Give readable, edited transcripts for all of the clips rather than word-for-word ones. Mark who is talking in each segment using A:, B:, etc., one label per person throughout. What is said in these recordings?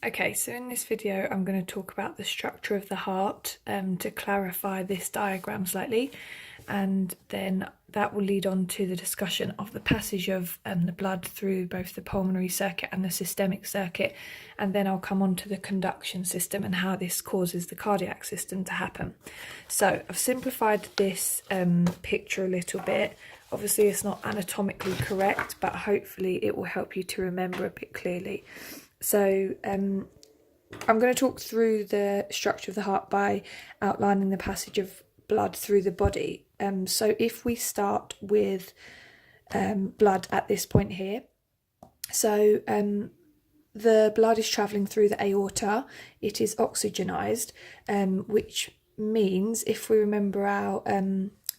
A: Okay, so in this video I'm going to talk about the structure of the heart to clarify this diagram slightly, and then that will lead on to the discussion of the passage of the blood through both the pulmonary circuit and the systemic circuit, and then I'll come on to the conduction system and how this causes the cardiac system to happen. So I've simplified this picture a little bit. Obviously it's not anatomically correct, but hopefully it will help you to remember a bit clearly. So I'm going to talk through the structure of the heart by outlining the passage of blood through the body. So if we start with blood at this point here, so the blood is travelling through the aorta. It is oxygenized, which means, if we remember our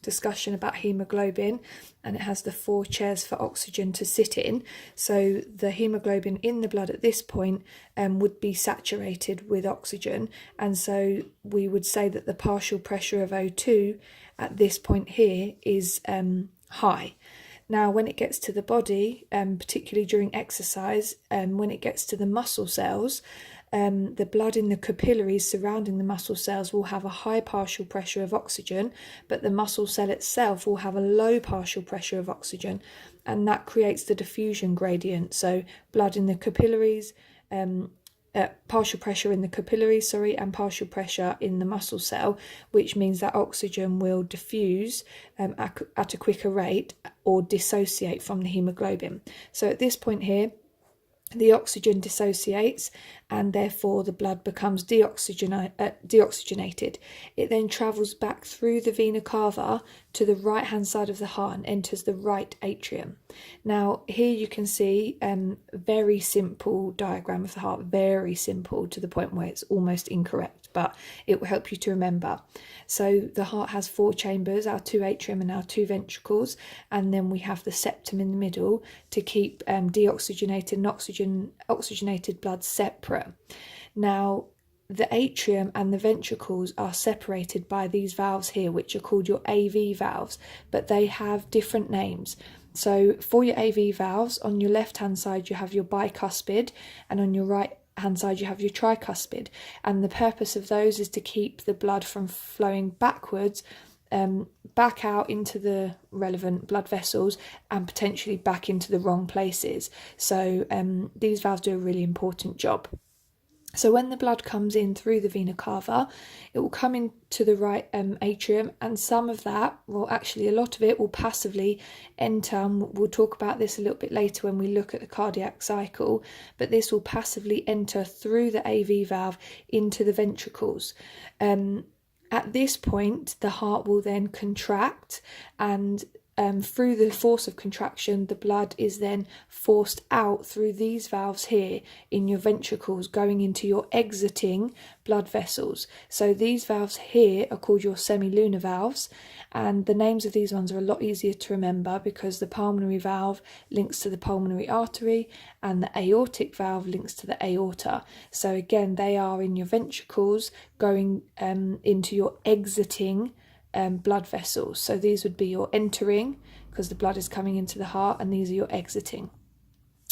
A: discussion about hemoglobin, and it has the 4 chairs for oxygen to sit in, so the hemoglobin in the blood at this point would be saturated with oxygen, and so we would say that the partial pressure of O2 at this point here is high. Now when it gets to the body, particularly during exercise, when it gets to the muscle cells, the blood in the capillaries surrounding the muscle cells will have a high partial pressure of oxygen, but the muscle cell itself will have a low partial pressure of oxygen, and that creates the diffusion gradient. So blood in the capillaries, partial pressure in the capillaries, and partial pressure in the muscle cell, which means that oxygen will diffuse at a quicker rate or dissociate from the hemoglobin. So at this point here, the oxygen dissociates and therefore the blood becomes deoxygenated. It then travels back through the vena cava to the right hand side of the heart and enters the right atrium. Now here you can see very simple diagram of the heart, very simple to the point where it's almost incorrect, but it will help you to remember. So the heart has 4 chambers, our 2 atrium and our 2 ventricles, and then we have the septum in the middle to keep deoxygenated and oxygenated blood separate. Now the atrium and the ventricles are separated by these valves here, which are called your AV valves, but they have different names. So for your AV valves, on your left hand side you have your bicuspid, and on your right hand side you have your tricuspid, and the purpose of those is to keep the blood from flowing backwards back out into the relevant blood vessels and potentially back into the wrong places. So these valves do a really important job. So when the blood comes in through the vena cava, it will come into the right atrium, and some of that, well actually a lot of it, will passively enter, and we'll talk about this a little bit later when we look at the cardiac cycle, but this will passively enter through the AV valve into the ventricles. At this point, the heart will then contract, and through the force of contraction, the blood is then forced out through these valves here in your ventricles, going into your exiting blood vessels. So these valves here are called your semilunar valves, and the names of these ones are a lot easier to remember because the pulmonary valve links to the pulmonary artery and the aortic valve links to the aorta. So again, they are in your ventricles going into your exiting blood vessels. So these would be your entering, because the blood is coming into the heart, and these are your exiting.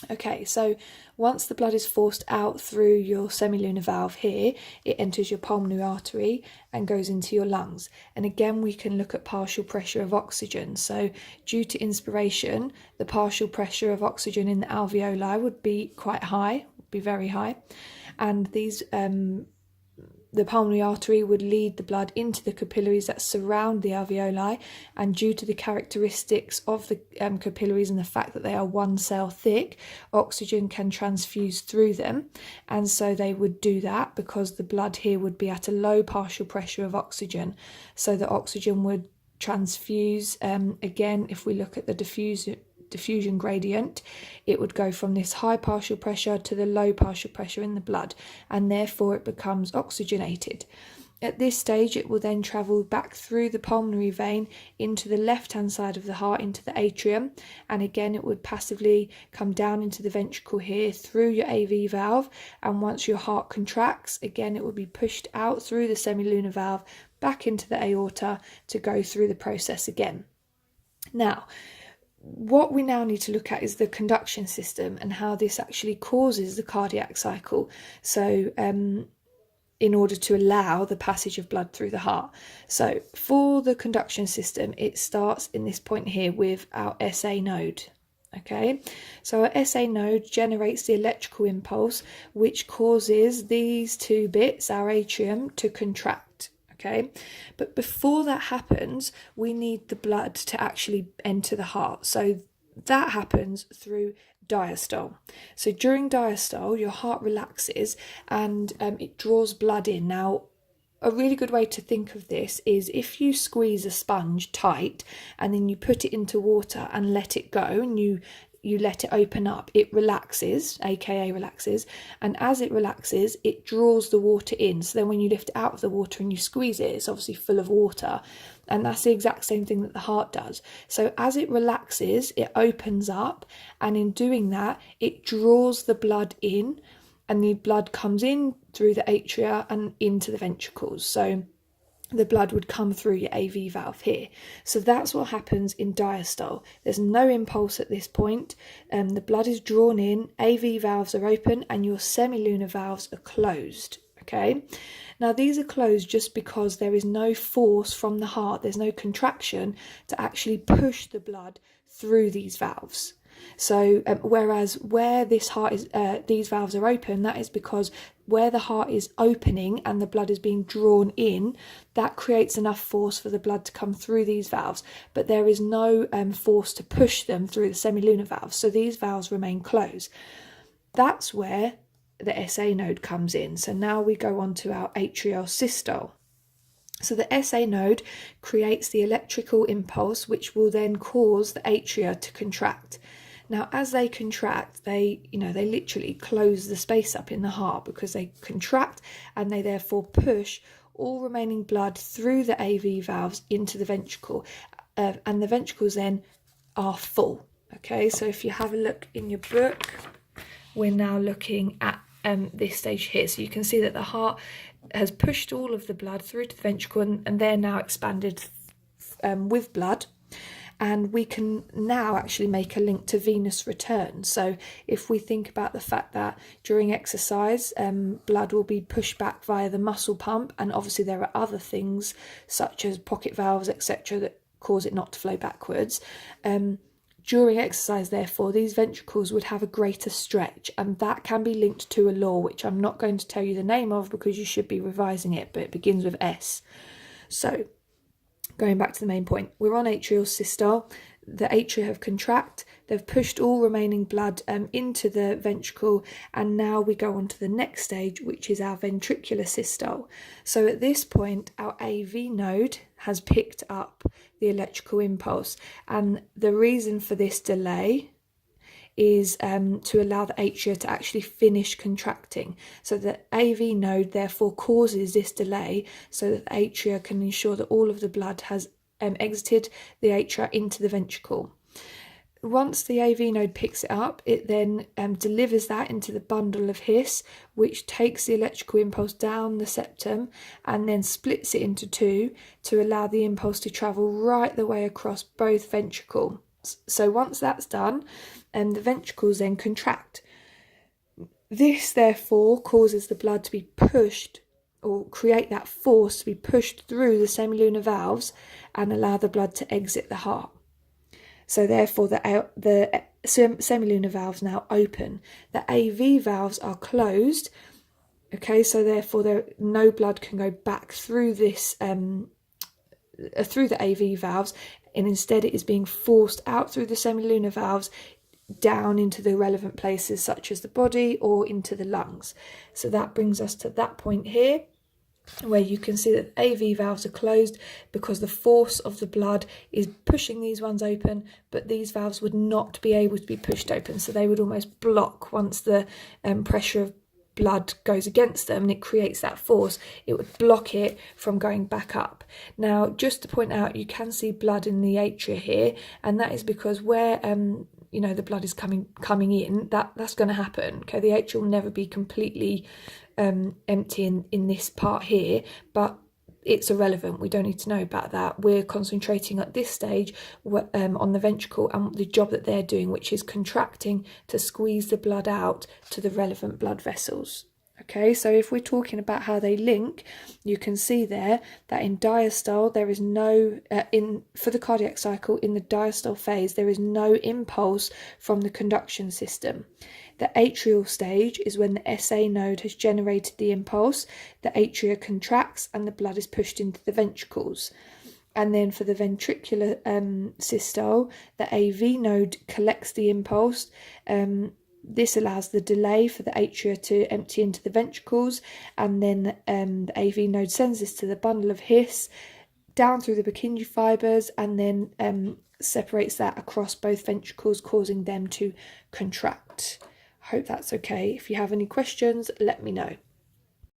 A: Okay, so once the blood is forced out through your semilunar valve here, it enters your pulmonary artery and goes into your lungs. And again, we can look at partial pressure of oxygen. So due to inspiration, the partial pressure of oxygen in the alveoli would be quite high, would be very high. And these the pulmonary artery would lead the blood into the capillaries that surround the alveoli, and due to the characteristics of the capillaries and the fact that they are 1 cell thick, oxygen can transfuse through them, and so they would do that because the blood here would be at a low partial pressure of oxygen, so the oxygen would transfuse. Again, if we look at the diffusion gradient, it would go from this high partial pressure to the low partial pressure in the blood, and therefore it becomes oxygenated. At this stage, it will then travel back through the pulmonary vein into the left hand side of the heart, into the atrium, and again it would passively come down into the ventricle here through your AV valve, and once your heart contracts, again it will be pushed out through the semilunar valve back into the aorta to go through the process again. Now what we now need to look at is the conduction system and how this actually causes the cardiac cycle. So in order to allow the passage of blood through the heart. So for the conduction system, it starts in this point here with our SA node. Okay, so our SA node generates the electrical impulse, which causes these two bits, our atrium, to contract. Okay, but before that happens, we need the blood to actually enter the heart. So that happens through diastole. So during diastole, your heart relaxes and it draws blood in. Now, a really good way to think of this is if you squeeze a sponge tight and then you put it into water and let it go, and you let it open up, it relaxes, aka relaxes, and as it relaxes, it draws the water in. So then when you lift it out of the water and you squeeze it, it's obviously full of water, and that's the exact same thing that the heart does. So as it relaxes, it opens up, and in doing that, it draws the blood in, and the blood comes in through the atria and into the ventricles. So the blood would come through your AV valve here. So that's what happens in diastole. There's no impulse at this point. The blood is drawn in, AV valves are open, and your semilunar valves are closed. Okay, now these are closed just because there is no force from the heart, there's no contraction to actually push the blood through these valves. So whereas where this heart is, these valves are open, that is because where the heart is opening and the blood is being drawn in, that creates enough force for the blood to come through these valves, but there is no force to push them through the semilunar valves, so these valves remain closed. That's where the SA node comes in. So now we go on to our atrial systole. So the SA node creates the electrical impulse, which will then cause the atria to contract. Now, as they contract, they literally close the space up in the heart because they contract, and they therefore push all remaining blood through the AV valves into the ventricle, and the ventricles then are full. Okay, so if you have a look in your book, we're now looking at this stage here. So you can see that the heart has pushed all of the blood through to the ventricle, and they're now expanded with blood. And we can now actually make a link to venous return. So if we think about the fact that during exercise, blood will be pushed back via the muscle pump, and obviously there are other things such as pocket valves, etc., that cause it not to flow backwards. During exercise, therefore, these ventricles would have a greater stretch, and that can be linked to a law, which I'm not going to tell you the name of because you should be revising it, but it begins with S. So going back to the main point, we're on atrial systole. The atria have contract, they've pushed all remaining blood into the ventricle, and now we go on to the next stage, which is our ventricular systole. So at this point, our AV node has picked up the electrical impulse, and the reason for this delay is to allow the atria to actually finish contracting. So the AV node therefore causes this delay so that the atria can ensure that all of the blood has exited the atria into the ventricle. Once the AV node picks it up, it then delivers that into the bundle of His, which takes the electrical impulse down the septum and then splits it into two to allow the impulse to travel right the way across both ventricles. So once that's done, the ventricles then contract. This therefore causes the blood to be pushed, or create that force to be pushed through the semilunar valves and allow the blood to exit the heart. So therefore the semilunar valves now open. The AV valves are closed. Okay, so therefore no blood can go back through this through the AV valves, and instead it is being forced out through the semilunar valves down into the relevant places such as the body or into the lungs. So that brings us to that point here, where you can see that AV valves are closed because the force of the blood is pushing these ones open, but these valves would not be able to be pushed open, so they would almost block once the pressure of blood goes against them and it creates that force. It would block it from going back up. Now, just to point out, you can see blood in the atria here, and that is because where the blood is coming in, that's going to happen. Okay, the atria will never be completely empty in this part here, but it's irrelevant. We don't need to know about that. We're concentrating at this stage on the ventricle and the job that they're doing, which is contracting to squeeze the blood out to the relevant blood vessels. Okay, so if we're talking about how they link, you can see there that in diastole there is no, for the cardiac cycle, in the diastole phase, there is no impulse from the conduction system. The atrial stage is when the SA node has generated the impulse, the atria contracts and the blood is pushed into the ventricles. And then for the ventricular systole, the AV node collects the impulse. This allows the delay for the atria to empty into the ventricles, and then the AV node sends this to the bundle of His down through the Purkinje fibres, and then separates that across both ventricles, causing them to contract. Hope that's okay. If you have any questions, let me know.